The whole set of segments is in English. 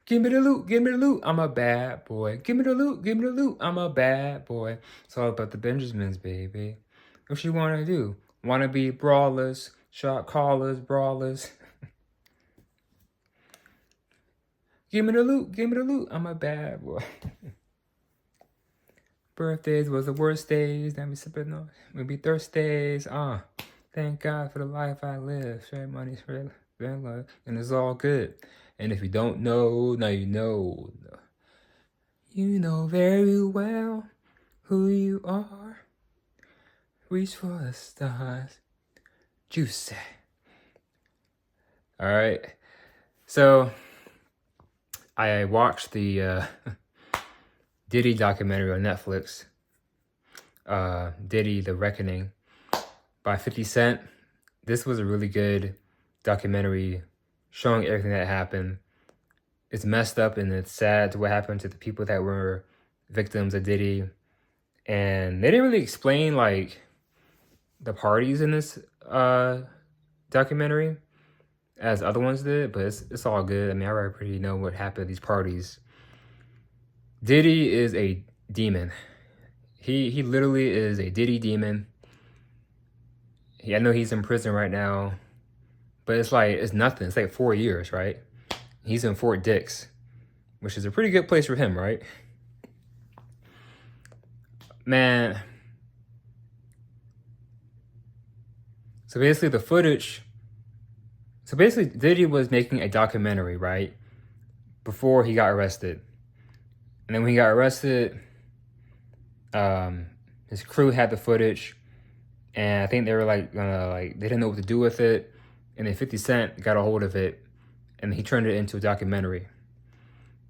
Give me the loot, give me the loot, I'm a bad boy. Give me the loot, give me the loot, I'm a bad boy. It's all about the Benjamins, baby. What you wanna do? Wanna be brawlers, shot callers, brawlers. Give me the loot, give me the loot, I'm a bad boy. Birthdays was the worst days, then we sipping on, we be Thursdays, Thank God for the life I live. Share money, share love, and it's all good. And if you don't know, now you know. You know very well who you are. Reach for the stars. Juicy. All right. So I watched the Diddy documentary on Netflix. Diddy, The Reckoning by 50 Cent. This was a really good documentary showing everything that happened. It's messed up and it's sad to what happened to the people that were victims of Diddy. And they didn't really explain like the parties in this documentary as other ones did, but it's all good. I mean, I already know what happened at these parties. Diddy is a demon. He literally is a Diddy demon. I know he's in prison right now, but it's nothing. It's like 4 years, right? He's in Fort Dix, which is a pretty good place for him, right? Man. So basically Diddy was making a documentary, right? Before he got arrested. And then when he got arrested, his crew had the footage, and I think they were they didn't know what to do with it. And then 50 Cent got a hold of it, and he turned it into a documentary.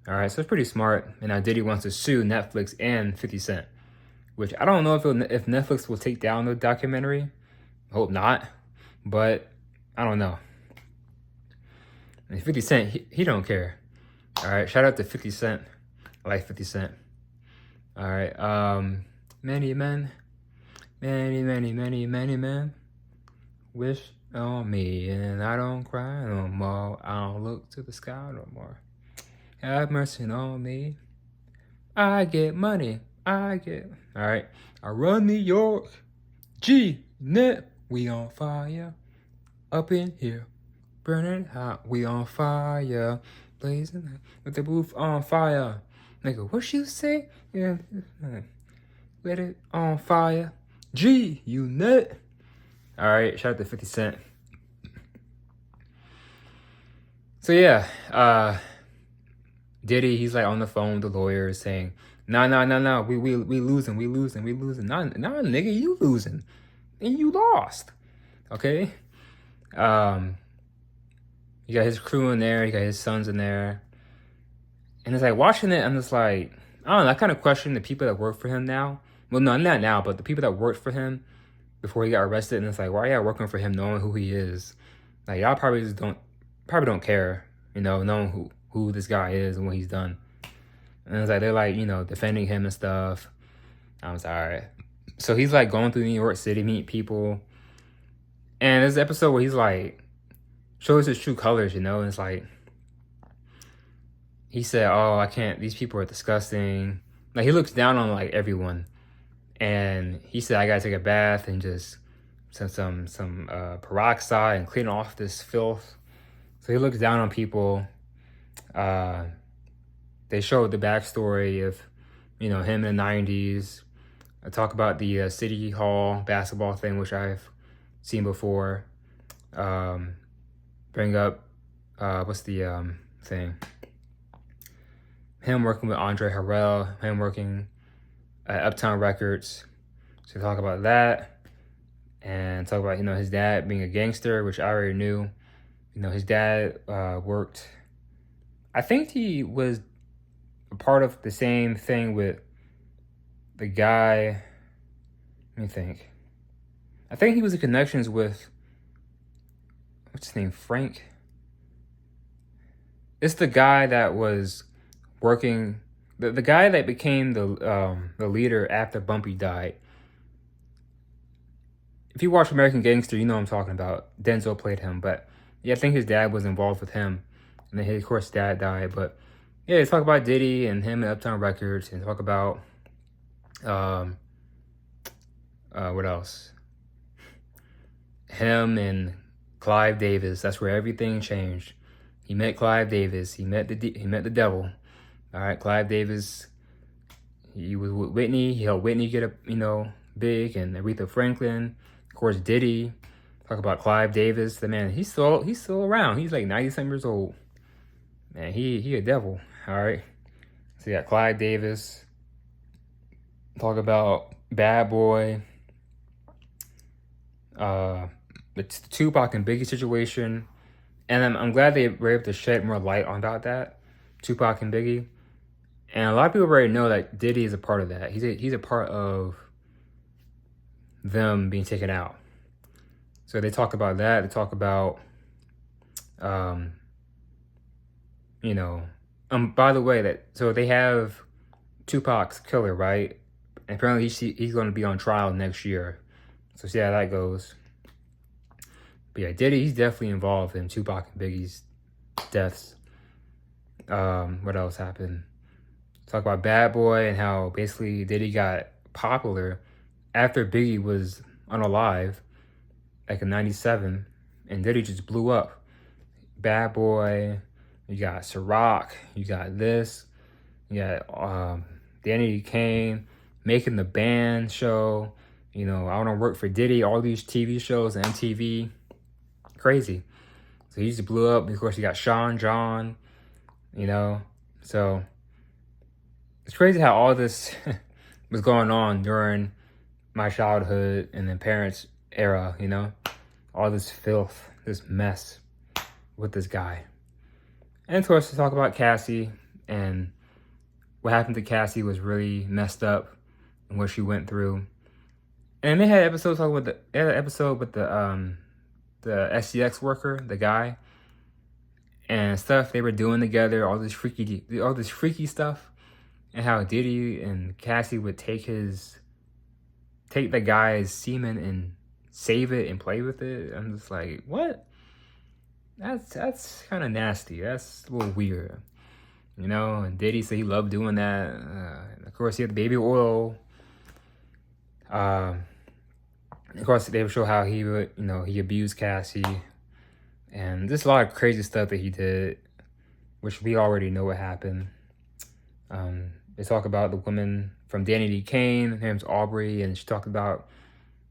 All right, so it's pretty smart. And now Diddy wants to sue Netflix and 50 Cent, which I don't know if Netflix will take down the documentary. I hope not, but I don't know. And 50 Cent, he don't care. All right, shout out to 50 Cent. I like 50 Cent. All right, many men wish on me, and I don't cry no more. I don't look to the sky no more. Have mercy on me. I get money. All right. I run New York. G-Net. We on fire. Up in here. Burning hot. We on fire. Blazing with the roof on fire. Nigga, what you say? Yeah. Let it on fire. G-Unit. All right. Shout out to 50 Cent. So yeah, Diddy, he's like on the phone with the lawyers saying, no, we losing. Nah, nigga, you losing. And you lost. Okay? You got his crew in there, you got his sons in there. And it's like watching it, I'm just like, I don't know, I kind of question the people that work for him now. Well, no, not now, but the people that worked for him before he got arrested. And it's like, why are y'all working for him knowing who he is? Like, y'all probably don't care, knowing who this guy is and what he's done. And it's like, they're like, defending him and stuff. I was like, all right. So he's like going through New York City, meet people. And there's an episode where he's like, shows his true colors, and it's like, he said, oh, I can't, these people are disgusting. Like, he looks down on like everyone. And he said, I gotta take a bath and just some peroxide and clean off this filth. So he looks down on people. They showed the backstory of, him in the 90s. I talk about the City Hall basketball thing, which I've seen before. Bring up, what's the thing? Him working with Andre Harrell, him working at Uptown Records. So talk about that. And talk about, his dad being a gangster, which I already knew. His dad worked, I think he was a part of the same thing with the guy, let me think. I think he was in connections with, what's his name, Frank? It's the guy that was working, the guy that became the leader after Bumpy died. If you watch American Gangster, you know what I'm talking about. Denzel played him, but yeah, I think his dad was involved with him. And then, of course, dad died, but yeah, they talk about Diddy and him and Uptown Records, and talk about um, what else? Him and Clive Davis. That's where everything changed. He met Clive Davis. He met the devil. All right, Clive Davis. He was with Whitney. He helped Whitney get up, big, and Aretha Franklin. Of course, Diddy. Talk about Clive Davis. The man, he's still around. He's like 90-something years old. Man, he a devil. All right. So you got Clive Davis. Talk about Bad Boy. The Tupac and Biggie situation. And I'm glad they were able to shed more light on about that. Tupac and Biggie. And a lot of people already know that Diddy is a part of that. He's a part of them being taken out. So they talk about that. They talk about, by the way, so they have Tupac's killer, right? And apparently he's going to be on trial next year. So see how that goes. But yeah, Diddy, he's definitely involved in Tupac and Biggie's deaths. What else happened? Talk about Bad Boy and how basically Diddy got popular after Biggie was unalive, like in '97, and Diddy just blew up. Bad Boy, you got Ciroc, you got this, you got Danny Kane making the band show. I want to work for Diddy. All these TV shows, MTV, crazy. So he just blew up. Of course, you got Sean John. So it's crazy how all this was going on during my childhood and then parents' era, all this filth, this mess with this guy. And of course, to talk about Cassie, and what happened to Cassie was really messed up and what she went through. And they had episodes talking with the SCX worker, the guy, and stuff they were doing together, all this freaky stuff, and how Diddy and Cassie would take the guy's semen and save it and play with it. I'm just like, what? That's kind of nasty. That's a little weird, And Diddy said he loved doing that. Of course, he had the baby oil. Of course, they would show how he would, he abused Cassie. And there's a lot of crazy stuff that he did, which we already know what happened. They talk about the woman from Danny D. Kane, her name's Aubrey, and she talked about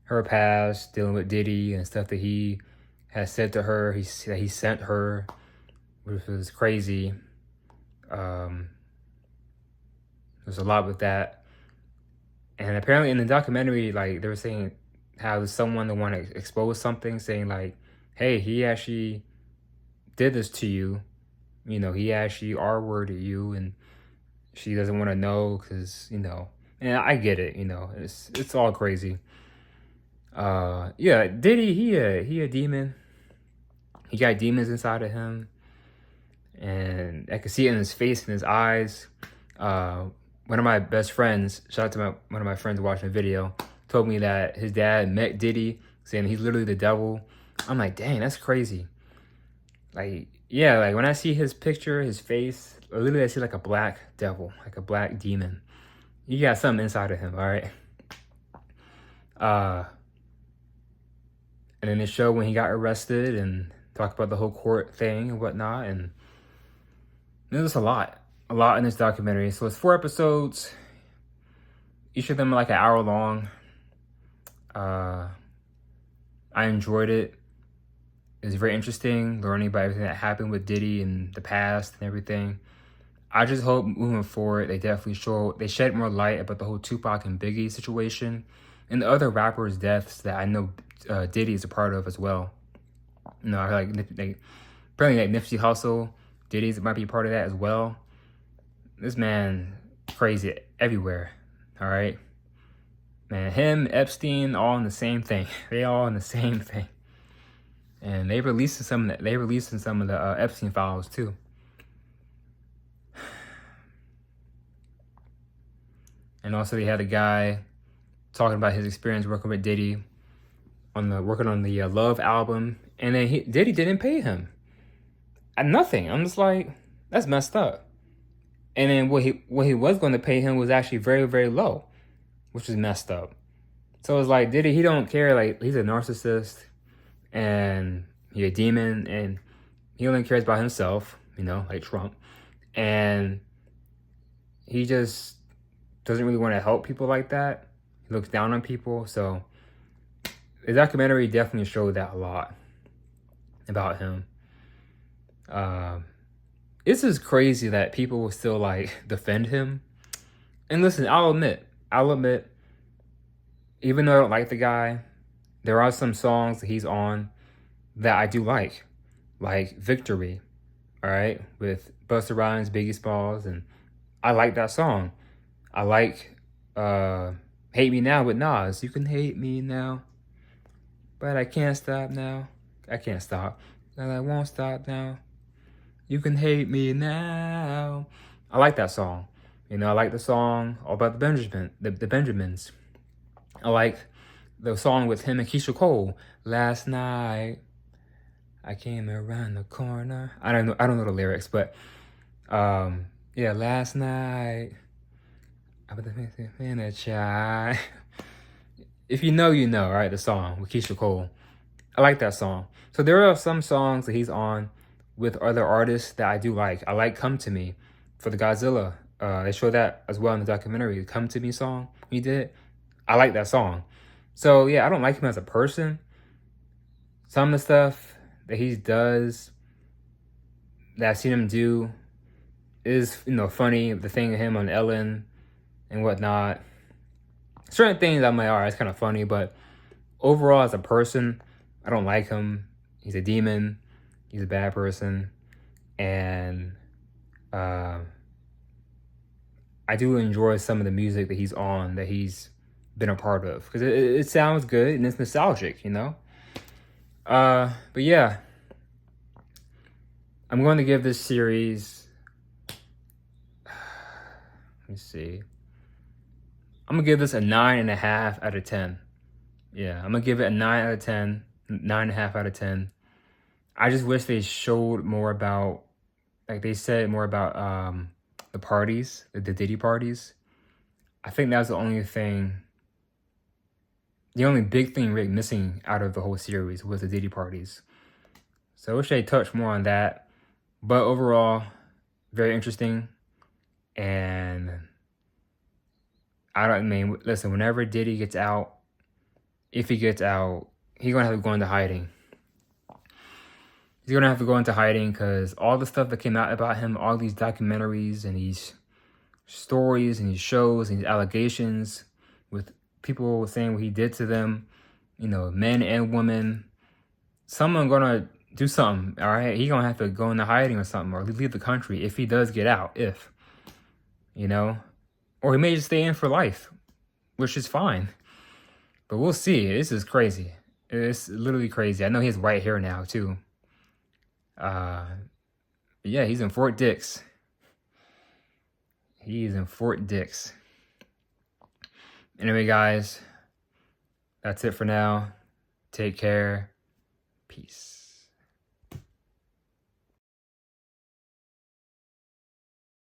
her past, dealing with Diddy and stuff that he has said to her, that he sent her, which was crazy. There's a lot with that. And apparently in the documentary, like, they were saying how there's someone that want to expose something, saying like, hey, he actually did this to you. He actually R-worded you, and she doesn't want to know because, and I get it, it's all crazy. Yeah, Diddy, he a demon. He got demons inside of him, and I could see it in his face and his eyes. One of my best friends, shout out to one of my friends watching the video, told me that his dad met Diddy, saying he's literally the devil. I'm like, dang, that's crazy. Like, yeah, like when I see his picture, his face, literally I see like a black devil, like a black demon. You got something inside of him, all right? And then they show when he got arrested and talk about the whole court thing and whatnot. And there's a lot in this documentary. So it's 4 episodes. Each of them are like an hour long. I enjoyed it. It was very interesting, learning about everything that happened with Diddy in the past and everything. I just hope moving forward, they shed more light about the whole Tupac and Biggie situation and the other rappers' deaths that I know Diddy is a part of as well. I heard apparently Nipsey Hussle, Diddy might be a part of that as well. This man, crazy everywhere, all right? Man, him, Epstein, all in the same thing. They all in the same thing. And they released some of the Epstein files too. And also they had a guy talking about his experience working with Diddy working on the Love album, and then Diddy didn't pay him. Nothing. I'm just like, that's messed up. And then what he was going to pay him was actually very, very low, which is messed up. So it's like Diddy, he don't care. Like, he's a narcissist and he's a demon, and he only cares about himself, you know, like Trump. And he just doesn't really want to help people like that. He looks down on people. So the documentary definitely showed that a lot about him. It's just crazy that people will still like defend him. And listen, I'll admit, even though I don't like the guy, there are some songs that he's on that I do like Victory, all right, with Busta Rhymes, Biggie Smalls, and I like that song. I like Hate Me Now with Nas. You can hate me now, but I can't stop now. I can't stop, and I won't stop now. You can hate me now. I like that song. You know, I like the song all about the Benjamins. I like the song with him and Keisha Cole. Last night, I came around the corner. I don't know the lyrics, but yeah, last night I put the in a chai. If you know, you know, right? The song with Keisha Cole. I like that song. So there are some songs that he's on with other artists that I do like. I like Come to Me for the Godzilla. They show that as well in the documentary. The Come to Me song he did. I like that song. So yeah, I don't like him as a person. Some of the stuff that he does that I've seen him do is, you know, funny. The thing of him on Ellen and whatnot. Certain things I'm like, all right, it's kind of funny, but overall as a person, I don't like him. He's a demon. He's a bad person. And I do enjoy some of the music that he's on, that he's been a part of, because it sounds good and it's nostalgic, you know? But yeah, I'm going to give this series, let me see. I'm going to give this a 9.5 out of 10. Yeah, I'm going to give it a 9 out of 10, 9.5 out of 10. I just wish they showed more about, like they said more about the parties, the Diddy parties. I think that was the only big thing really missing out of the whole series was the Diddy parties. So I wish they touched more on that. But overall, very interesting. And listen, whenever Diddy gets out, if he gets out, he's going to have to go into hiding. He's going to have to go into hiding because all the stuff that came out about him, all these documentaries and these stories and these shows and these allegations with people saying what he did to them, you know, men and women, someone going to do something, all right? He's going to have to go into hiding or something, or leave the country if he does get out, you know? Or he may just stay in for life, which is fine. But we'll see. This is crazy. It's literally crazy. I know he has white hair now, too. Yeah, he's in Fort Dix. He's in Fort Dix. Anyway, guys, that's it for now. Take care. Peace.